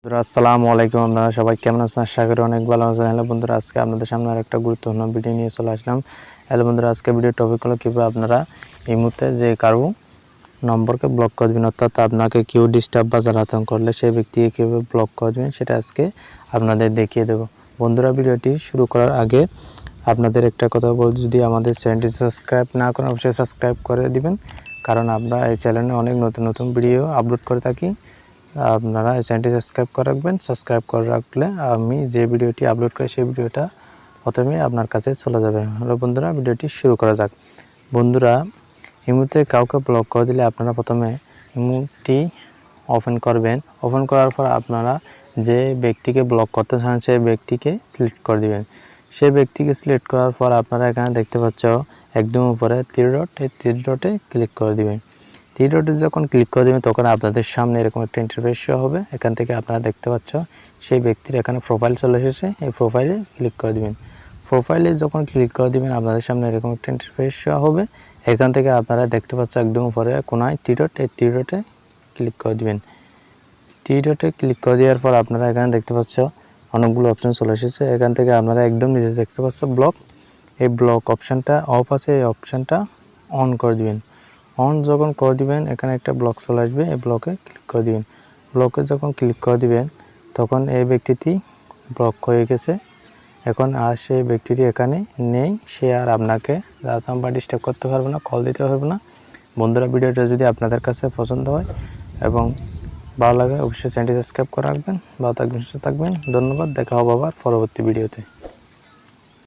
বন্ধুরা আসসালামু আলাইকুম। আপনারা সবাই কেমন আছেন? আশা করি অনেক ভালো আছেন। হ্যালো বন্ধুরা, আজকে আপনাদের সামনে আরেকটা গুরুত্বপূর্ণ ভিডিও নিয়ে চলে আসলাম। হ্যালো বন্ধুরা, আজকে ভিডিও টপিক হলো কীভাবে আপনারা এই মুহূর্তে যে কারো নম্বরকে ব্লক করে দেবেন, অর্থাৎ আপনাকে কেউ ডিস্টার্ব বা জ্বালাতন করলে সেই ব্যক্তিকে কীভাবে ব্লক করে দেবেন সেটা আজকে আপনাদের দেখিয়ে দেবো। বন্ধুরা, ভিডিওটি শুরু করার আগে আপনাদের একটা কথা বলছি, যদি আমাদের চ্যানেলটি সাবস্ক্রাইব না করেন অবশ্যই সাবস্ক্রাইব করে দিবেন, কারণ আমরা এই চ্যানেলে অনেক নতুন নতুন ভিডিও আপলোড করে থাকি। আপনারা এই চ্যানেলটি সাবস্ক্রাইব করে রাখবেন। সাবস্ক্রাইব করে রাখলে আমি যে ভিডিওটি আপলোড করি সেই ভিডিওটা প্রথমেই আপনার কাছে চলে যাবে। হ্যালো বন্ধুরা, ভিডিওটি শুরু করা যাক। বন্ধুরা, এই মুহূর্তে কাউকে ব্লক করে দিলে আপনারা প্রথমে ইমোটি ওপেন করবেন। ওপেন করার পর আপনারা যে ব্যক্তিকে ব্লক করতে চান সেই ব্যক্তিকে সিলেক্ট করে দিবেন। সেই ব্যক্তিকে সিলেক্ট করার পর আপনারা এখানে দেখতে পাচ্ছ একদম উপরে তীর ডট, এই তীর ডটে ক্লিক করে দিবেন। তীর ডটে যখন ক্লিক করে দেবেন তখন আপনাদের সামনে এরকম একটা ইন্টারফেস শো হবে। এখান থেকে আপনারা দেখতে পাচ্ছ সেই ব্যক্তির এখানে প্রোফাইল চলে এসেছে। এই প্রোফাইলে ক্লিক করে দিবেন। প্রোফাইলে যখন ক্লিক করে দিবেন আপনাদের সামনে এরকম একটা ইন্টারফেস শো হবে। এখান থেকে আপনারা দেখতে পাচ্ছ একদম উপরে কোনায় তীর ডট, এই তীর ডটে ক্লিক করে দিবেন। তীর ডটে ক্লিক করে দেওয়ার পর আপনারা এখানে দেখতে পাচ্ছ অনেকগুলো অপশন চলে এসেছে। এখান থেকে আপনারা একদম নিচে দেখতে পাচ্ছ ব্লক, এই ব্লক অপশানটা অফ আছে, এই অপশানটা অন করে দিবেন। অন যখন করে দিবেন এখানে একটা ব্লক চলে আসবে, এই ব্লকে ক্লিক করে দিবেন। ব্লকে যখন ক্লিক করে দিবেন তখন এই ব্যক্তিটি ব্লক হয়ে গেছে। এখন আর সেই ব্যক্তিটি এখানে নেই, সে আর আপনাকে জ্বালাতন বা ডিস্টার্ব করতে পারবে না, কল দিতে পারবে না। বন্ধুরা, ভিডিওটা যদি আপনাদের কাছে পছন্দ হয় এবং ভালো লাগে অবশ্যই চ্যানেলটি সাবস্ক্রাইব করে রাখবেন। ভালো থাকবেন, সুস্থ থাকবেন। ধন্যবাদ। দেখা হবে আবার পরবর্তী ভিডিওতে।